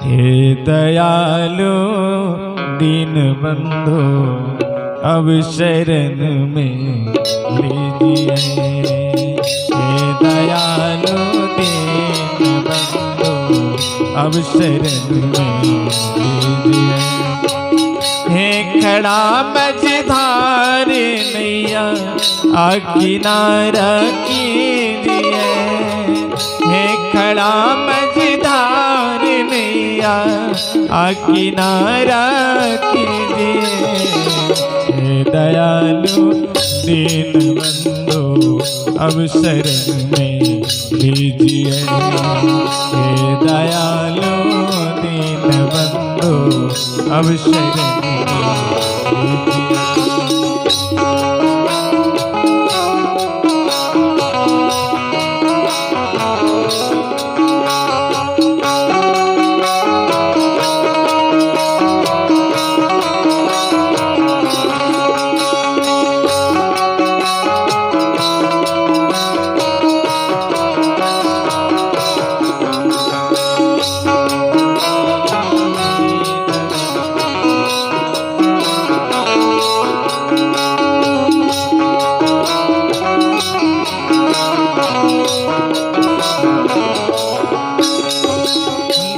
हे दयालु दीन बंधु अब शरण में लीजिए। हे दयालु दीन बंधु अब शरण में लीजिए। हे खड़ा मझधार नैया आ किनारा कीजिए। हे खड़ा मझधार नैया आ किनारा कीजिए। हे दयालु दीन बंधु अब शरण में लीजिए। हे दयालु दीन बंधु अब शरण में लीजिए।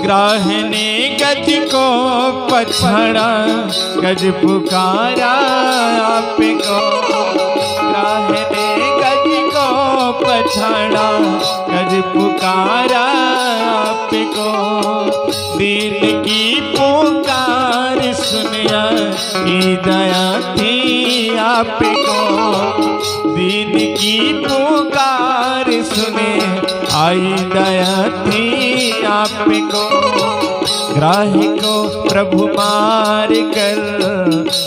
ग्राह ने गज को पछाड़ा, गज पुकारा आपको। ग्राह ने गज को पछाड़ा, गज पुकारा आपको। दीन की पुकार सुनिया ई दया थी आपको। दीन की पुकार सुने आई दया थी आपको। ग्राह को प्रभु मार कर,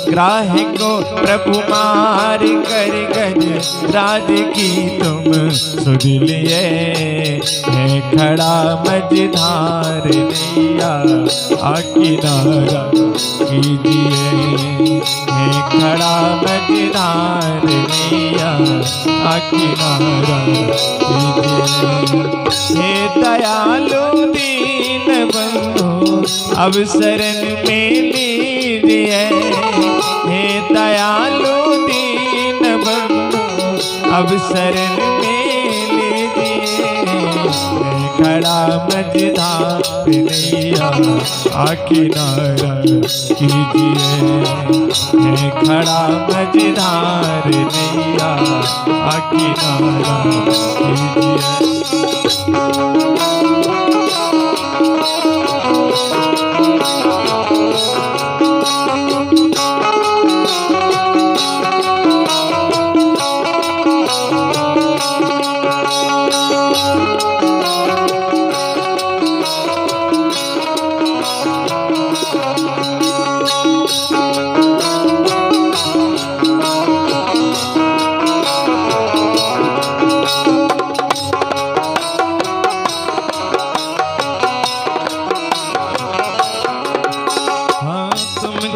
ग्राह को प्रभु मार कर गज राज की तुम सुध लिए। है खड़ा मझधार नैया आ किनारा कीजिए। है खड़ा मझधार नैया आ किनारा कीजिए। हे दयालु दीन बंधु अब शरण में लीजिए। हे दयालु दीन बंधु अब शरण में लीजिए। खड़ा मझधार नैया आ किनारा कीजिए। है खड़ा मझधार नैया आ किनारा कीजिए।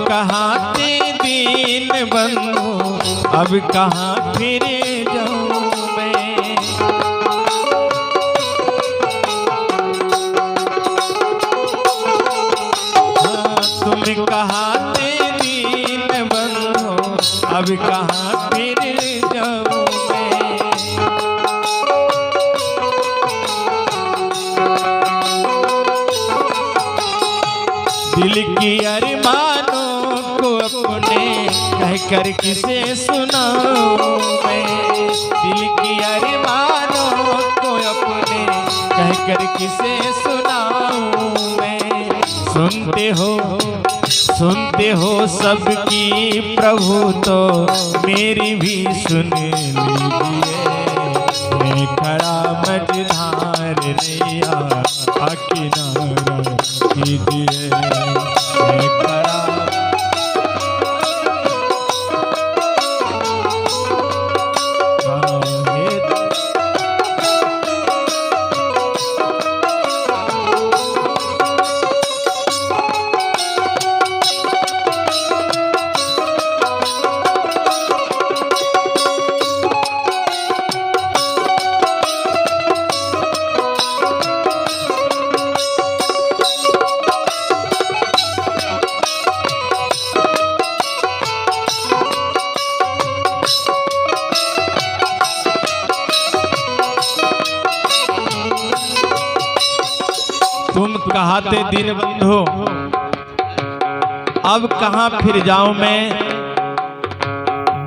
कहाँ थे दीन बंधु अब कहाँ फिर जाऊं मैं। तुम कहाँ थे दीन बंधु अब कहाँ फिर जाऊं मैं। दिल की अरमानों को अपने कह कर किसे सुनाऊं मैं। दिल की अरमानों को अपने कह कर किसे सुनाऊं मैं। सुनते हो सबकी प्रभु तो मेरी भी सुन लीजिए। मैं खड़ा मझधार नैया आ किनारा कीजिए। मैं खड़ा कहा थे दीनबंधु अब कहाँ फिर जाऊं मैं,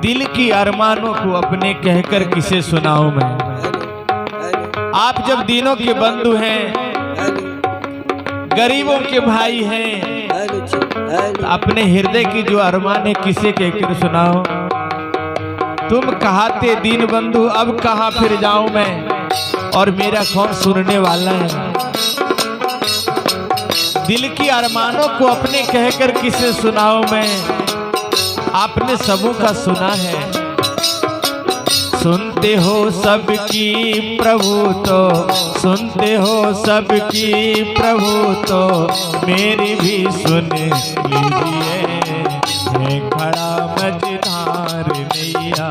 दिल की अरमानों को अपने कहकर किसे सुनाऊं मैं। आप जब दीनों के बंधु हैं, गरीबों के भाई हैं, अपने हृदय की जो अरमान है किसे कहकर सुनाओ। तुम कहाते दीन बंधु अब कहाँ फिर जाऊं मैं, और मेरा कौन सुनने वाला है। दिल की अरमानों को अपने कहकर किसे सुनाओ मैं, आपने सबों का सुना है। सुनते हो सबकी प्रभु तो, सुनते हो सबकी प्रभु तो मेरी भी सुन लीजिए। है खड़ा मझधार नैया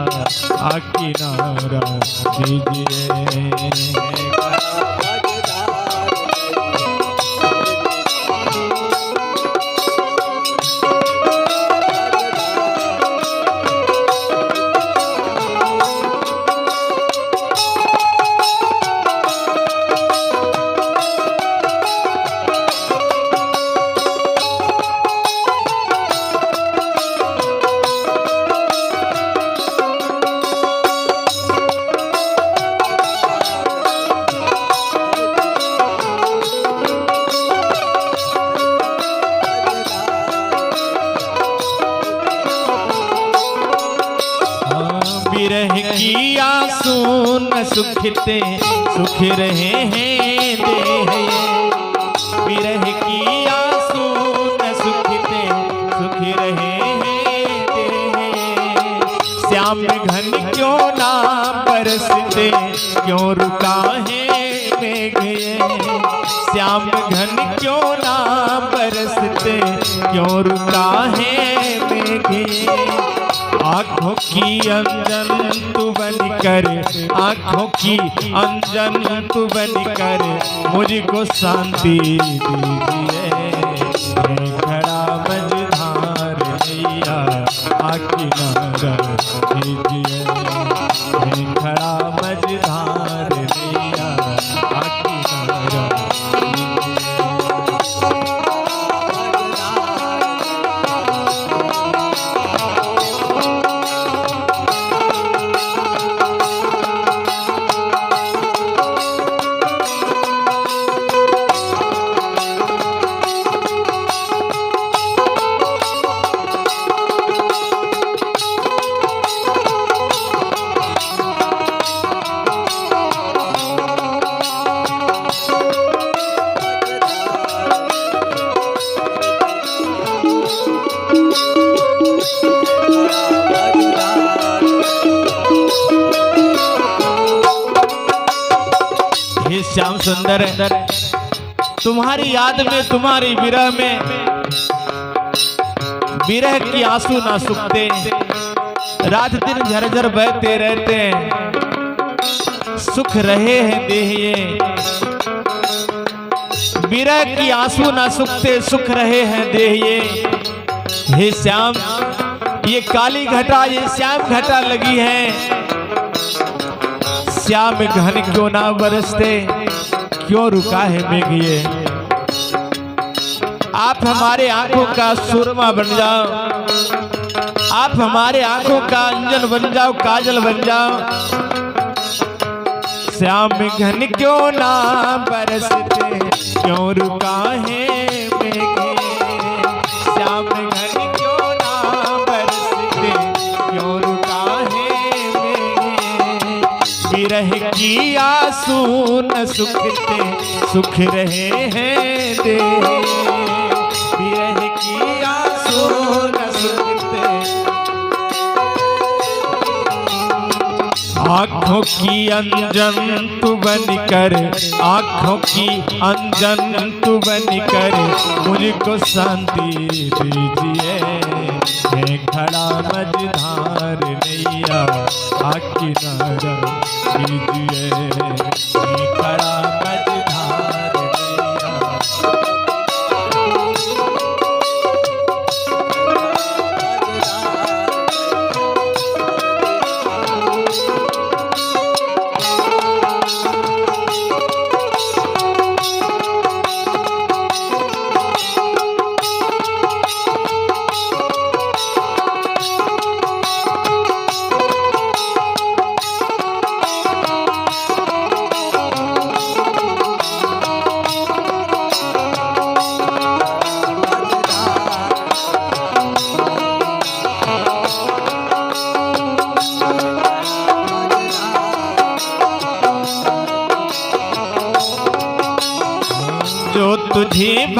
आ किनारा कीजिए। विरह की आंसू न सुखते सुख रहे हैं देह ये। विरह की आंसू न सुखते सुख रहे हैं देह। श्याम घन क्यों ना बरसते क्यों रुका है मेघ ये। श्याम घन क्यों ना बरसते क्यों रुका है मेघ ये। आँखों की अंजन तू बनकर, आँखों की अंजन तू बनकर मुझको शांति दीजिए। खड़ा मझधार नैया आ किनारा कीजिए। खड़ा मझधार नैया आ किनारा श्याम सुंदर तुम्हारी याद में, तुम्हारी विरह में, विरह की आंसू ना सूखते, रात दिन झरझर बहते रहते हैं। सुख रहे हैं देह ये। विरह की आंसू ना सूखते सुख रहे हैं देह ये। हे श्याम ये काली घटा, ये श्याम घटा लगी है। श्याम घन क्यों ना बरसते क्यों रुका है मेघ ये। आप हमारे आंखों का सुरमा बन जाओ, आप हमारे आंखों का अंजन बन जाओ, काजल बन जाओ। श्याम घन क्यों ना बरसते क्यों रुका है मेघ। श्याम घन क्यों ना बरसते क्यों रुका है मेघ। विरह की आंसू न सुखते सुख रहे हैं देह। विरह की आंसू न सुखते। आँखों की अंजन तू बनकर, आँखों की अंजन तू बनकर मुझको शांति दीजिए। है खड़ा मझधार नैया आ किनारा कीजिए। है खड़ा मझधार नैया।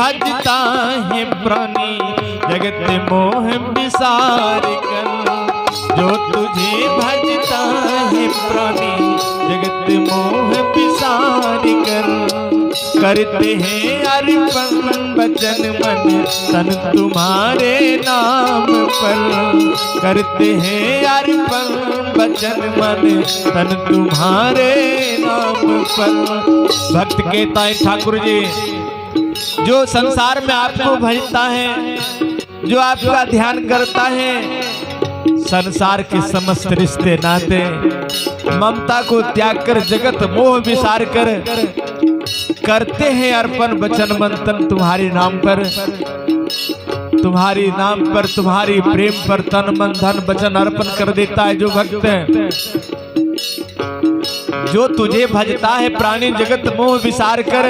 भजता है प्राणी जगत मोह विसार कर। जो तुझे भजता है प्राणी जगत मोह विसार कर। करते हैं अर्पण वचन मन तन तुम्हारे नाम पर। करते हैं अर्पण वचन मन तन तुम्हारे नाम पर। भक्त कहता है ठाकुर जी, जो संसार में आपको भजता है, जो आपका ध्यान करता है, संसार के समस्त रिश्ते नाते ममता को त्याग कर जगत मोह विसार कर करते हैं अर्पण वचन मन तन तुम्हारे नाम पर। तुम्हारी नाम पर, तुम्हारी प्रेम पर तन मन धन वचन अर्पण कर देता है जो भक्त है। जो तुझे भजता है प्राणी जगत मोह विसार कर।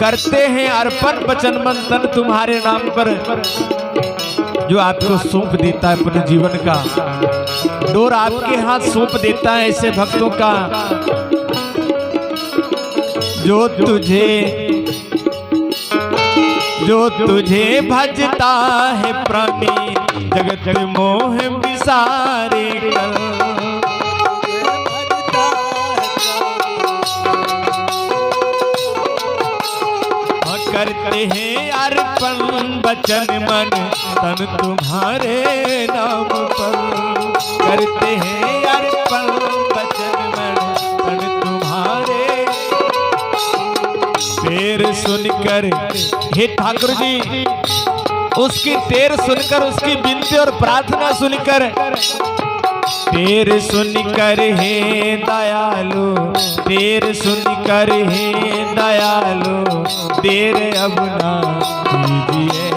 करते हैं अर्पण वचन मन तन तुम्हारे नाम पर। जो आपको सौंप देता है अपने जीवन का डोर, आपके हाथ सौंप देता है ऐसे भक्तों का। जो तुझे भजता है प्राणी जगत मोह विसारे कर। करते हैं अर्पण वचन मन तन तुम्हारे नाम पर। करते हैं अर्पण वचन मन तन तुम्हारे। तेर सुनकर हे ठाकुर जी, उसकी तेर सुनकर, उसकी विनती और प्रार्थना सुनकर, तेर सुनकर हे दयालु, तेर सुनकर हे दयालु, देर अब ना कीजिए।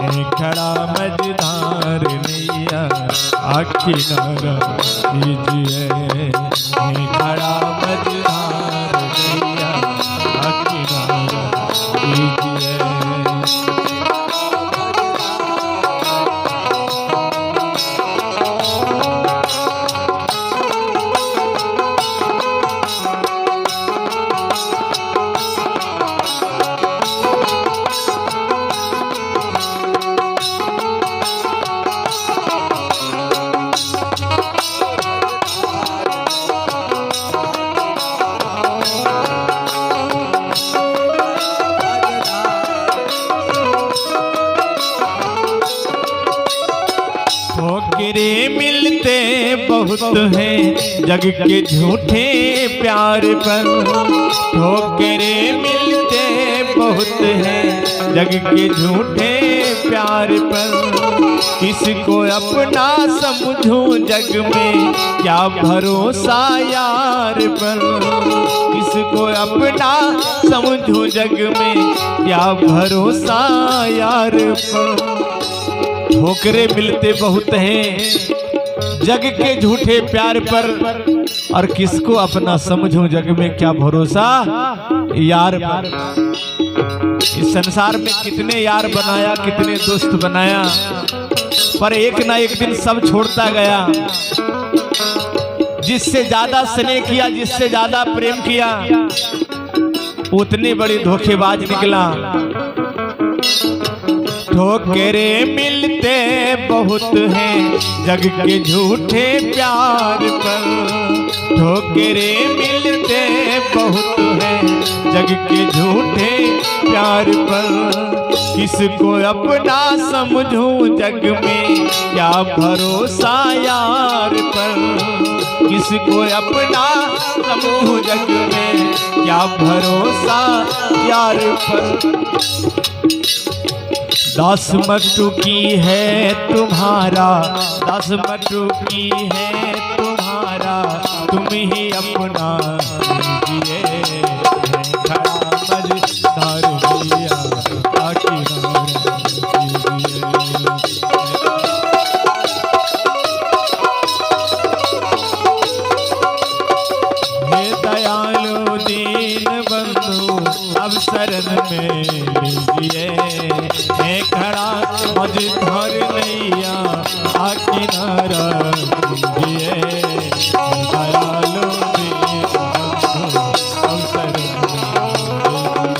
मैं खड़ा मझधार नैया आखी नारा कीजिए। मैं खड़ा मझधार नैया आखी नारा कीजिए। ठोकरे मिलते बहुत हैं जग के झूठे प्यार पर। ठोकरे मिलते बहुत हैं जग के झूठे प्यार पर। किसको अपना समझूं जग में क्या भरोसा यार पर। किसको अपना समझूं जग में क्या भरोसा यार पर। ठोकरे मिलते बहुत हैं जग के झूठे प्यार पर, और किसको अपना समझूं जग में क्या भरोसा यार पर। इस संसार में कितने यार बनाया, कितने दोस्त बनाया, पर एक ना एक दिन सब छोड़ता गया। जिससे ज्यादा स्नेह किया, जिससे ज्यादा प्रेम किया, उतनी बड़ी धोखेबाज निकला। ठोकरे मिलते बहुत हैं जग के झूठे प्यार पर। ठोकरे मिलते बहुत हैं जग के झूठे प्यार पर। किसको अपना समझूं जग में क्या भरोसा यार पर। किसको अपना समझूं जग में क्या भरोसा यार पर। दास मटू की है तुम्हारा, दास मटू की है तुम्हारा, तुम ही अपना कीजिए। खड़ा मझधार नैया आखी नारा कीजिए। हे दयालु दीन बंधु अब शरण में लीजिए। मैं खड़ा मझधार नैया आखी नारा कीजिए। दयालु दीन बंधु अब शरण में लीजिए।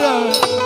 हाँ